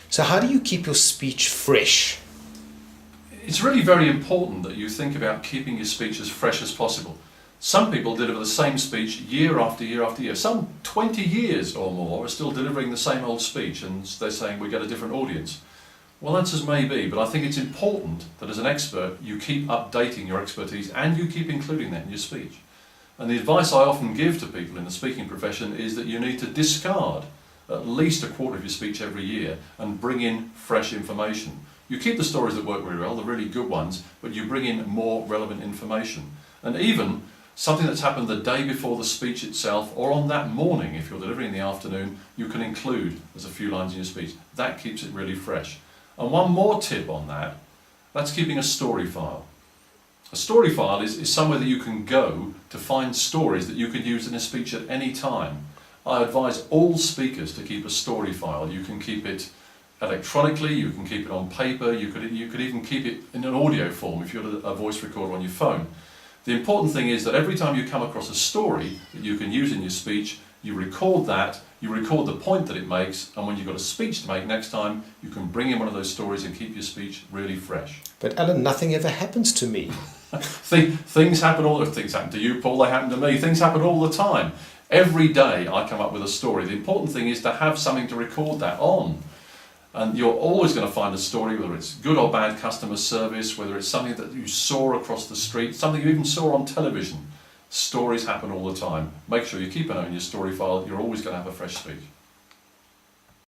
So how do you keep your speech fresh? It's really very important that you think about keeping your speech as fresh as possible. Some people deliver the same speech year after year after year. Some 20 years or more are still delivering the same old speech, and they're saying we get a different audience. Well, that's as may be, but I think it's important that as an expert you keep updating your expertise and you keep including that in your speech. And the advice I often give to people in the speaking profession is that you need to discard at least a quarter of your speech every year and bring in fresh information. You keep the stories that work really well, the really good ones, but you bring in more relevant information. And even something that's happened the day before the speech itself, or on that morning, if you're delivering in the afternoon, you can include as a few lines in your speech. That keeps it really fresh. And one more tip on that, that's keeping a story file. A story file is somewhere that you can go to find stories that you can use in a speech at any time. I advise all speakers to keep a story file. You can keep it electronically, you can keep it on paper, you could even keep it in an audio form if you've got a voice recorder on your phone. The important thing is that every time you come across a story that you can use in your speech, you record that, you record the point that it makes, and when you've got a speech to make next time, you can bring in one of those stories and keep your speech really fresh. But Alan, nothing ever happens to me. Things happen to you, Paul, they happen to me. Things happen all the time. Every day I come up with a story. The important thing is to have something to record that on. And you're always going to find a story, whether it's good or bad customer service, whether it's something that you saw across the street, something you even saw on television. Stories happen all the time. Make sure you keep an eye on your story file. You're always going to have a fresh speech.